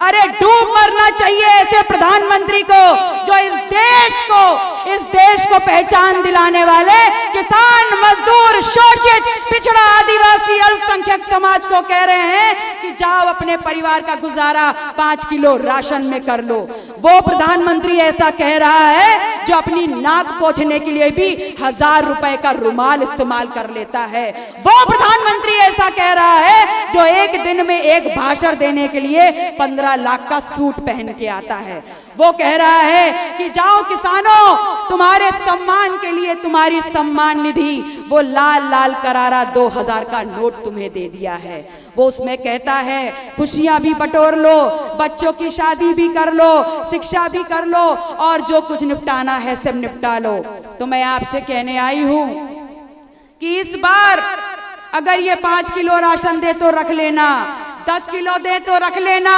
अरे डूब मरना चाहिए ऐसे प्रधानमंत्री को जो इस देश को पहचान दिलाने वाले किसान, मजदूर, शोषित, पिछड़ा, आदिवासी, अल्पसंख्यक समाज को कह रहे हैं कि जाओ अपने परिवार का गुजारा 5 किलो राशन में कर लो। वो प्रधानमंत्री ऐसा कह रहा है जो अपनी नाक पोंछने के लिए भी 1000 रुपए का रुमाल इस्तेमाल कर लेता है। वो प्रधानमंत्री ऐसा कह रहा है जो एक दिन में एक भाषण देने के लिए 15 लाख का सूट पहन के आता है। वो कह रहा है कि जाओ किसानों, तुम्हारे सम्मान के लिए तुम्हारी सम्मान निधि वो लाल लाल करारा 2000 का नोट तुम्हें दे दिया है। वो उसमें कहता है खुशियां भी बटोर लो, बच्चों की शादी भी कर लो, शिक्षा भी कर लो और जो कुछ निपटाना है सब निपटा लो। तो मैं आपसे कहने आई हूं कि इस बार अगर ये 5 किलो राशन दे तो रख लेना, 10 किलो दे तो रख लेना,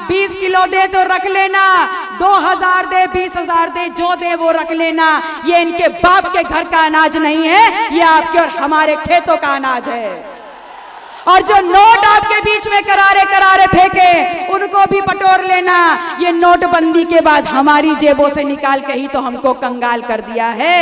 20 किलो दे तो रख लेना, 2000 दे, 20,000 दे, जो दे वो रख लेना। ये इनके बाप के घर का अनाज नहीं है, ये आपके और हमारे खेतों का अनाज है। और जो नोट आपके बीच में करारे करारे फेंके उनको भी बटोर लेना। ये नोटबंदी के बाद हमारी जेबों से निकाल के ही तो हमको कंगाल कर दिया है।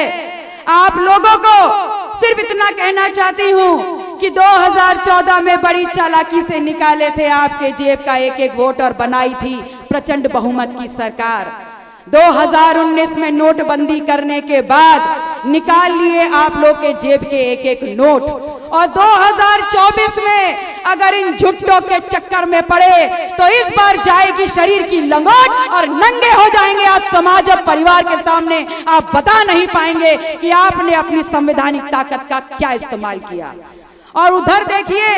आप लोगों को सिर्फ इतना कहना चाहती हूं कि 2014 में बड़ी चालाकी से निकाले थे आपके जेब का एक एक वोट और बनाई थी प्रचंड बहुमत की सरकार। 2019 में नोटबंदी करने के बाद निकाल लिए आप लोग के जेब के एक एक नोट, और 2024 में अगर इन झुट्टों के चक्कर में पड़े तो इस बार जाएगी शरीर की लंगोट और नंगे हो जाएंगे आप समाज और परिवार के सामने। आप बता नहीं पाएंगे कि आपने अपनी संवैधानिक ताकत का क्या इस्तेमाल किया। और उधर देखिए,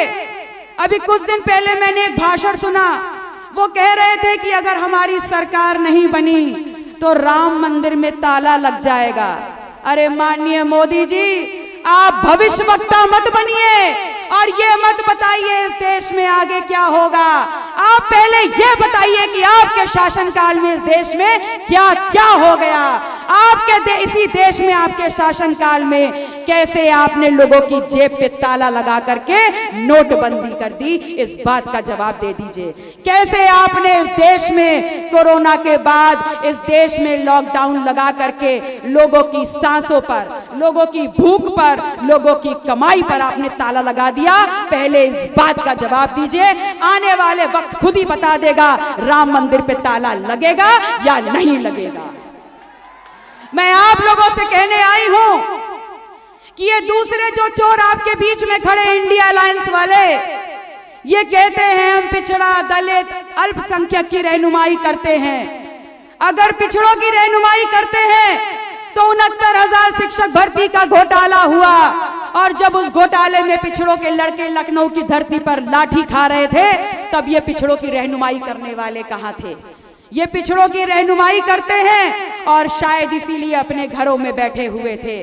अभी कुछ दिन पहले मैंने एक भाषण सुना, वो कह रहे थे कि अगर हमारी सरकार नहीं बनी तो राम मंदिर में ताला लग जाएगा। अरे माननीय मोदी जी, आप भविष्यवक्ता मत बनिए और ये मत बताइए इस देश में आगे क्या होगा। आप पहले ये बताइए कि आपके शासनकाल में इस देश में क्या क्या हो गया। आपके इसी देश में आपके शासनकाल में कैसे आपने लोगों की जेब पे ताला लगा करके नोटबंदी कर दी, इस बात का जवाब दे दीजिए। कैसे आपने इस देश में कोरोना के बाद इस देश में लॉकडाउन लगा करके लोगों की सांसों पर, लोगों की भूख पर, लोगों की कमाई पर आपने ताला लगा दिया। पहले इस बात का जवाब दीजिए। आने वाले वक्त खुद ही बता देगा राम मंदिर पे ताला लगेगा या नहीं लगेगा। मैं आप लोगों से कहने आई हूं कि ये दूसरे जो चोर आपके बीच में खड़े इंडिया अलायंस वाले, ये कहते हैं हम पिछड़ा, दलित, अल्पसंख्यक की रहनुमाई करते हैं। अगर पिछड़ों की रहनुमाई करते हैं तो 69,000 शिक्षक भर्ती का घोटाला हुआ, और जब उस घोटाले में पिछड़ों के लड़के लखनऊ की धरती पर लाठी खा रहे थे तब ये पिछड़ों की रहनुमाई करने वाले कहां थे। ये पिछड़ों की रहनुमाई करते हैं और शायद इसीलिए अपने घरों में बैठे हुए थे।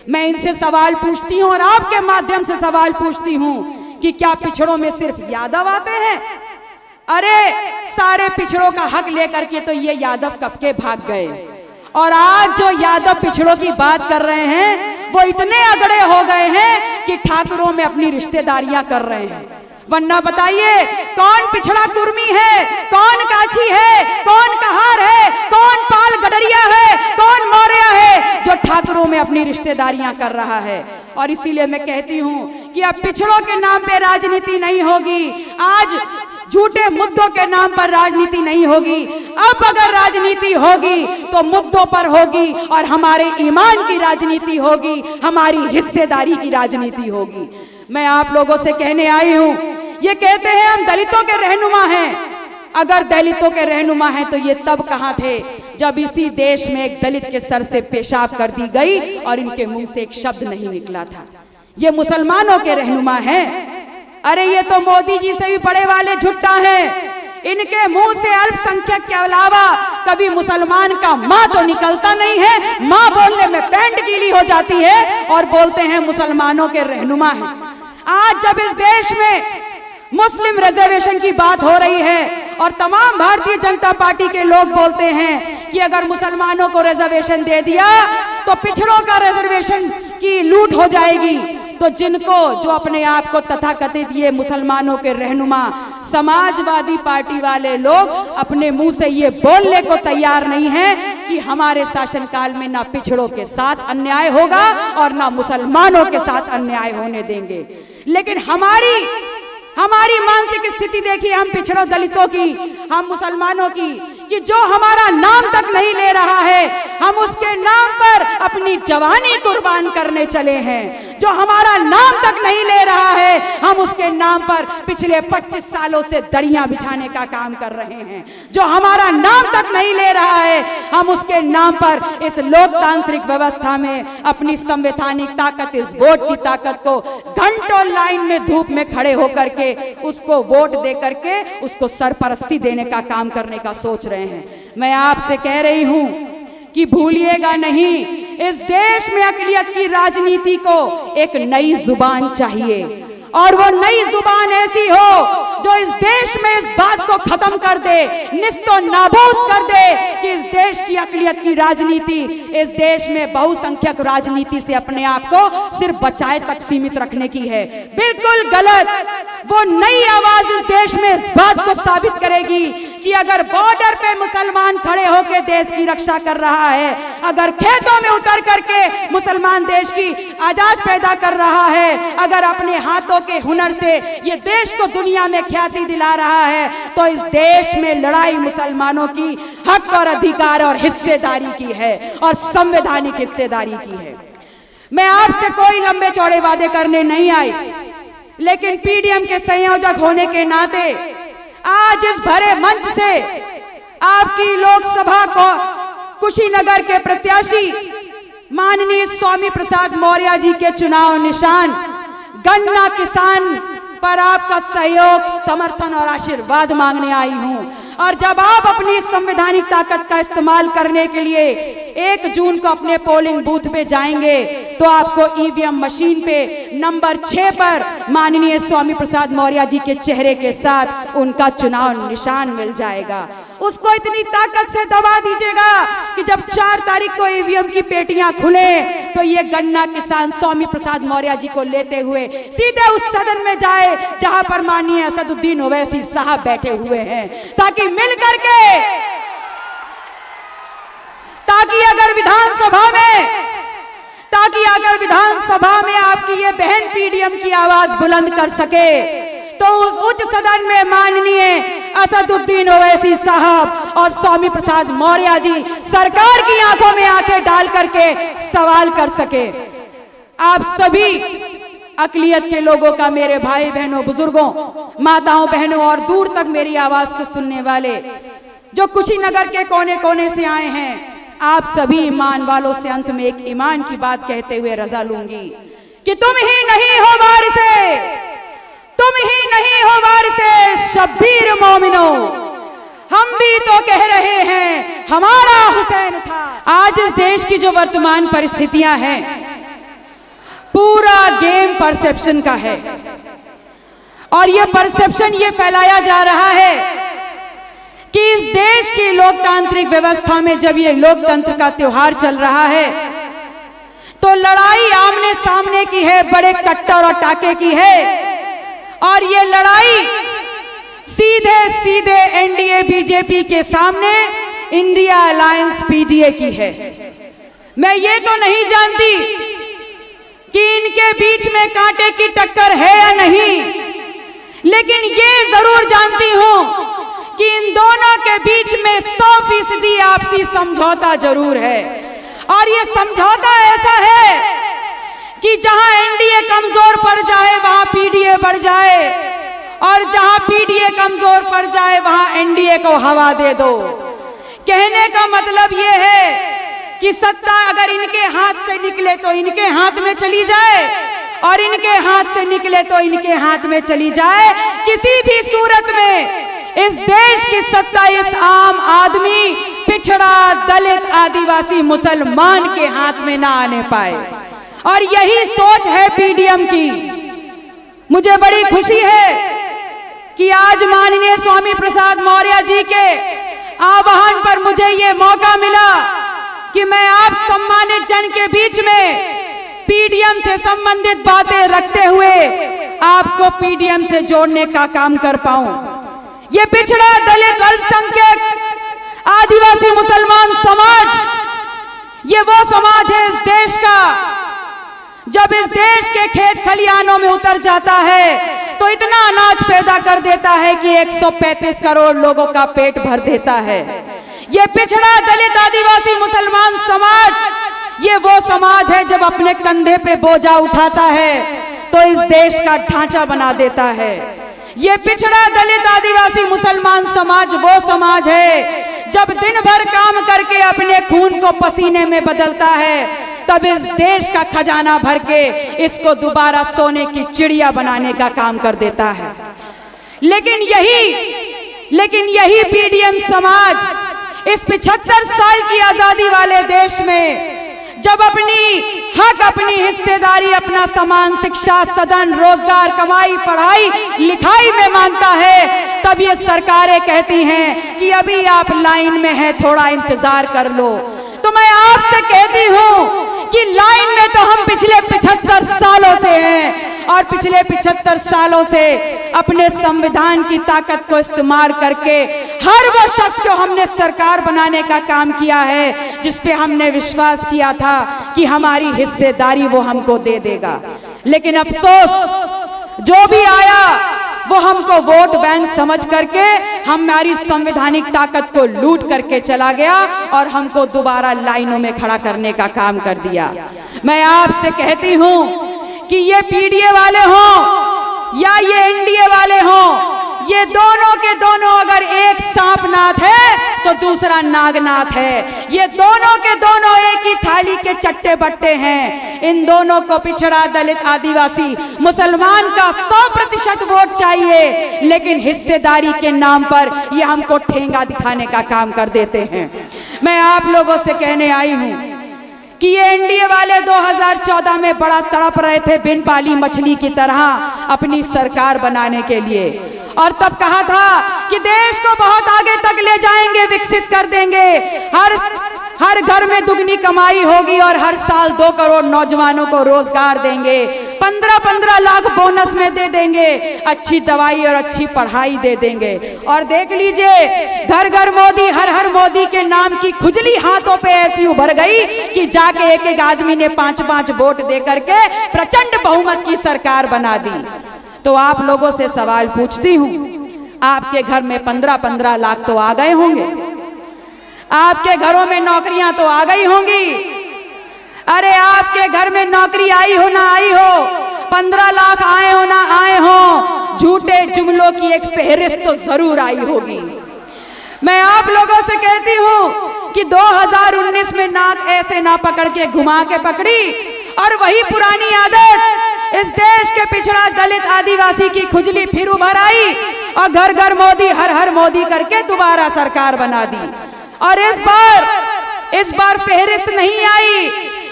मैं इनसे सवाल पूछती हूं और आपके माध्यम से सवाल पूछती हूं कि क्या पिछड़ों में सिर्फ यादव आते हैं? अरे सारे पिछड़ों का हक लेकर के तो ये यादव कब के भाग गए, और आज जो यादव पिछड़ों की बात कर रहे हैं वो इतने अगड़े हो गए हैं कि ठाकुरों में अपनी रिश्तेदारियां कर रहे हैं। वरना बताइए कौन पिछड़ा कुर्मी है, कौन काछी है, कौन कहार है, कौन पाल गडरिया है, कौन मौर्य है जो ठाकुरों में अपनी रिश्तेदारियां कर रहा है। और इसीलिए मैं कहती हूं कि अब पिछड़ों के नाम पे राजनीति नहीं होगी, आज झूठे मुद्दों के नाम पर राजनीति नहीं होगी। अब अगर राजनीति होगी तो मुद्दों पर होगी और हमारे ईमान की राजनीति होगी, हमारी हिस्सेदारी की राजनीति होगी। मैं आप लोगों से कहने आई हूं, ये कहते हैं हम दलितों के रहनुमा हैं। अगर दलितों के रहनुमा हैं तो ये तब कहां थे जब इसी देश में एक दलित के सर से पेशाब कर दी गई और इनके मुंह से एक शब्द नहीं निकला था। ये मुसलमानों के रहनुमा हैं। अरे ये तो मोदी जी से भी बड़े वाले झुट्टा हैं। इनके मुंह से अल्पसंख्यक के अलावा कभी मुसलमान का माँ तो निकलता नहीं है। माँ बोलने में पैंट गीली हो जाती है और बोलते हैं मुसलमानों के रहनुमा हैं। आज जब इस देश में मुस्लिम रिजर्वेशन की बात हो रही है और तमाम भारतीय जनता पार्टी के लोग बोलते हैं कि अगर मुसलमानों को रिजर्वेशन दे दिया तो पिछड़ों का रिजर्वेशन की लूट हो जाएगी, तो जिनको जो अपने आप को तथाकथित ये मुसलमानों के रहनुमा समाजवादी पार्टी वाले लोग अपने मुंह से ये बोलने को तैयार नहीं हैं कि हमारे शासनकाल में ना पिछड़ों के साथ अन्याय होगा और ना मुसलमानों के साथ अन्याय होने देंगे। लेकिन हमारी मानसिक स्थिति देखिए, हम पिछड़ों दलितों की, हम मुसलमानों की, कि जो हमारा नाम तक नहीं ले रहा है हम उसके नाम पर अपनी जवानी कुर्बान करने चले हैं। जो हमारा नाम तक नहीं ले रहा है हम उसके नाम पर पिछले 25 सालों से दरियां बिछाने का काम कर रहे हैं। जो हमारा नाम तक नहीं ले रहा है हम उसके नाम पर इस लोकतांत्रिक व्यवस्था में अपनी संवैधानिक ताकत, इस वोट की ताकत को घंटों लाइन में धूप में खड़े होकर के उसको वोट दे करके उसको सरपरस्ती देने का काम करने का सोच रहे हैं। मैं आपसे कह रही हूं कि भूलिएगा नहीं, इस देश में अक़लियत की राजनीति को एक नई जुबान चाहिए और वो नई जुबान ऐसी हो जो इस देश में इस बात को खत्म कर दे, निस्तो नाबूद कर दे कि इस देश की अक़लियत की राजनीति इस देश में बहुसंख्यक राजनीति से अपने आप को सिर्फ बचाए तक सीमित रखने की है। बिल्कुल गलत। वो नई आवाज इस देश में इस बात को साबित करेगी कि अगर बॉर्डर पे मुसलमान खड़े होकर देश की रक्षा कर रहा है, अगर खेतों में उतर करके मुसलमान देश की आजाद पैदा कर रहा है, अगर अपने हाथों के हुनर से ये देश को दुनिया में ख्याति दिला रहा है, तो इस देश में लड़ाई मुसलमानों की हक और अधिकार और हिस्सेदारी की है और संवैधानिक हिस्सेदारी की है। मैं आपसे कोई लंबे चौड़े वादे करने नहीं आई, लेकिन पीडीएम के संयोजक होने के नाते आज इस भरे मंच से आपकी लोकसभा को कुशीनगर के प्रत्याशी माननीय स्वामी प्रसाद मौर्य जी के चुनाव निशान गन्ना किसान पर आपका सहयोग, समर्थन और आशीर्वाद मांगने आई हूं। और जब आप अपनी संवैधानिक ताकत का इस्तेमाल करने के लिए 1 जून को अपने पोलिंग बूथ पे जाएंगे तो आपको ईवीएम मशीन पे नंबर 6 पर माननीय स्वामी प्रसाद मौर्य जी के चेहरे के साथ उनका चुनाव निशान मिल जाएगा। उसको इतनी ताकत से दबा दीजिएगा कि जब 4 तारीख को ईवीएम की पेटियां खुले तो ये गन्ना किसान स्वामी प्रसाद मौर्य जी को लेते हुए सीधे उस सदन में जाए जहां पर माननीय असदुद्दीन ओवैसी साहब बैठे हुए हैं, ताकि मिल करके, ताकि अगर विधानसभा में आपकी ये बहन पीडीएम की आवाज बुलंद कर सके तो उस उच्च सदन में माननीय असदुद्दीन ओवैसी साहब और स्वामी प्रसाद मौर्य जी सरकार की आंखों में आंखें डाल करके सवाल कर सके। आप सभी अक़लियत के लोगों का, मेरे भाई बहनों, बुजुर्गों, माताओं बहनों और दूर तक मेरी आवाज को सुनने वाले जो कुशीनगर के कोने कोने से आए हैं, आप सभी ईमान वालों से अंत में एक ईमान की बात कहते हुए रजा लूंगी कि तुम ही नहीं हो वारिसे, तुम ही नहीं हो वारिसे शब्बीर मोमिनो, हम भी तो कह रहे हैं हमारा हुसैन था। आज इस देश की जो वर्तमान परिस्थितियां हैं, पूरा गेम परसेप्शन का है और ये परसेप्शन ये फैलाया जा रहा है कि इस देश की लोकतांत्रिक व्यवस्था में जब ये लोकतंत्र का त्योहार चल रहा है तो लड़ाई आमने सामने की है, बड़े कट्टर और टाके की है और ये लड़ाई सीधे सीधे एनडीए बीजेपी के सामने इंडिया अलायंस पीडीए की है। मैं ये तो नहीं जानती कि इनके बीच में कांटे की टक्कर है या नहीं, लेकिन ये जरूर जानती हूं कि इन दोनों के बीच में 100% आपसी समझौता जरूर है और ये समझौता ऐसा है कि जहां एनडीए कमजोर पड़ जाए वहां पीडीए बढ़ जाए और जहां पीडीए कमजोर पड़ जाए वहां एनडीए को हवा दे दो। कहने का मतलब ये है कि सत्ता अगर इनके हाथ से निकले तो इनके हाथ में चली जाए और इनके हाथ से निकले तो इनके हाथ में चली जाए। किसी भी सूरत में इस देश की सत्ता इस आम आदमी, पिछड़ा, दलित, आदिवासी, मुसलमान के हाथ में ना आने पाए और यही सोच है पीडीएम की। मुझे बड़ी खुशी है कि आज माननीय स्वामी प्रसाद मौर्य जी के आह्वान पर मुझे ये मौका मिला कि मैं आप सम्मानित जन के बीच में पीडीएम से संबंधित बातें रखते हुए आपको पीडीएम से जोड़ने का काम कर पाऊं। ये पिछड़ा, दलित, अल्पसंख्यक, आदिवासी, मुसलमान समाज, ये वो समाज है इस देश का जब इस देश के खेत खलिहानों में उतर जाता है तो इतना अनाज पैदा कर देता है कि 135 करोड़ लोगों का पेट भर देता है। ये पिछड़ा, दलित, आदिवासी, मुसलमान समाज, ये वो समाज है जब अपने कंधे पे बोझा उठाता है तो इस देश का ढांचा बना देता है। ये पिछड़ा, दलित, आदिवासी, मुसलमान समाज वो समाज है जब दिन भर काम करके अपने खून को पसीने में बदलता है तब इस देश का खजाना भर के इसको दोबारा सोने की चिड़िया बनाने का काम कर देता है। लेकिन यही पीडीएम समाज इस 75 साल की आजादी वाले देश में जब अपनी हक, अपनी हिस्सेदारी, अपना सामान, शिक्षा, सदन, रोजगार, कमाई, पढ़ाई, लिखाई में मांगता है तब ये सरकारें कहती हैं कि अभी आप लाइन में हैं, थोड़ा इंतजार कर लो। तो मैं आपसे कहती हूं कि लाइन में तो हम पिछले 75 सालों से हैं और पिछले 75 सालों से अपने संविधान की ताकत को इस्तेमाल करके हर वो शख्स को हमने सरकार बनाने का काम किया है जिस पे हमने विश्वास किया था कि हमारी हिस्सेदारी वो हमको दे देगा। लेकिन अफसोस जो भी आया वो हमको वोट बैंक समझ करके हमारी संवैधानिक ताकत को लूट करके चला गया और हमको दोबारा लाइनों में खड़ा करने का काम कर दिया। मैं आपसे कहती हूं कि ये पीडीए वाले हों या ये एनडीए वाले हों, ये दोनों के दोनों अगर एक सांपनाथ है तो दूसरा नागनाथ है। ये दोनों के दोनों एक ही थाली के चट्टे बट्टे हैं। इन दोनों को पिछड़ा, दलित, आदिवासी, मुसलमान का 100% वोट चाहिए, लेकिन हिस्सेदारी के नाम पर ये हमको ठेंगा दिखाने का काम कर देते हैं। मैं आप लोगों से कहने आई हूं कि ये एनडीए वाले 2014 में बड़ा तड़प रहे थे बिन पाली मछली की तरह अपनी सरकार बनाने के लिए, और तब कहा था कि देश को बहुत आगे तक ले जाएंगे, विकसित कर देंगे, हर घर में दुगनी कमाई होगी और हर साल 2 करोड़ नौजवानों को रोजगार देंगे, 15-15 लाख बोनस में दे देंगे, अच्छी दवाई और अच्छी पढ़ाई दे देंगे। और देख लीजिए, घर घर मोदी, हर हर मोदी के नाम की खुजली हाथों पे ऐसी उभर गई कि जाके एक आदमी ने 5-5 वोट दे करके प्रचंड बहुमत की सरकार बना दी। तो आप लोगों से सवाल पूछती हूं, आपके घर में 15-15 लाख तो आ गए होंगे, आपके घरों में नौकरियां तो आ गई होंगी। अरे आपके घर में नौकरी आई हो ना आई हो, 15 लाख आए हो ना आए हो, झूठे जुमलों की एक फहरिस्त तो जरूर आई होगी। मैं आप लोगों से कहती हूं कि 2019 में नाक ऐसे ना पकड़ के घुमा के पकड़ी और वही पुरानी आदत इस देश के पिछड़ा, दलित, आदिवासी की खुजली फिर उभर आई और घर घर मोदी, हर हर मोदी करके दोबारा सरकार बना दी। और इस बार फेहरिस्त नहीं आई,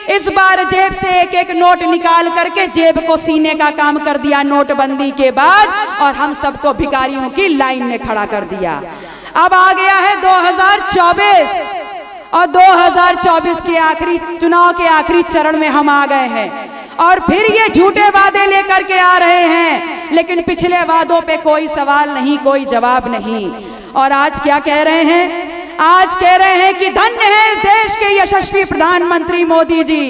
इस बार जेब से एक एक नोट निकाल करके जेब को सीने का काम कर दिया नोटबंदी के बाद, और हम सबको भिखारियों की लाइन में खड़ा कर दिया। अब आ गया है 2024 और 2024 के आखिरी चुनाव के आखिरी चरण में हम आ गए हैं और फिर ये झूठे वादे लेकर के आ रहे हैं, लेकिन पिछले वादों पे कोई सवाल नहीं, कोई जवाब नहीं। और आज क्या कह रहे हैं? आज कह रहे हैं कि धन्य है इस देश के यशस्वी प्रधानमंत्री मोदी जी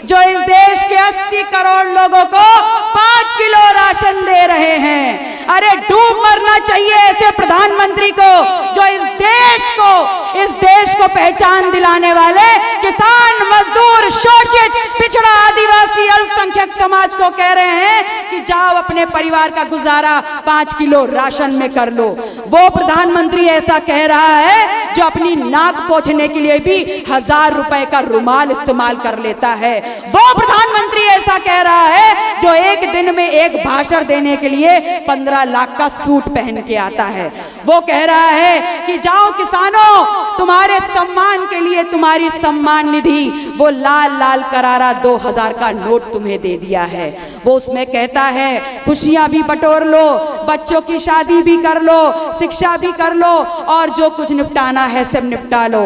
जो इस देश के 80 करोड़ लोगों को 5 किलो राशन दे रहे हैं। अरे डूब मरना चाहिए ऐसे प्रधानमंत्री को जो इस देश को पहचान दिलाने वाले किसान, मजदूर, शोषित, पिछड़ा, आदिवासी, अल्पसंख्यक समाज को कह रहे हैं कि जाओ अपने परिवार का गुजारा 5 किलो राशन में कर लो। वो प्रधानमंत्री ऐसा कह रहा है जो अपनी नाक पोंछने के लिए भी 1000 रुपए का रुमाल इस्तेमाल कर लेता है। वो प्रधानमंत्री ऐसा कह रहा है जो एक दिन में एक भाषण देने के लिए 15 लाख का सूट पहन के आता है। वो कह रहा है कि जाओ किसानों, तुम्हारे सम्मान के लिए तुम्हारी सम्मान निधि वो लाल लाल करारा 2000 का नोट तुम्हें दे दिया है। वो उसमें कहता है खुशियां भी बटोर लो, बच्चों की शादी भी कर लो, शिक्षा भी कर लो और जो कुछ निपटाना है सब निपटा लो।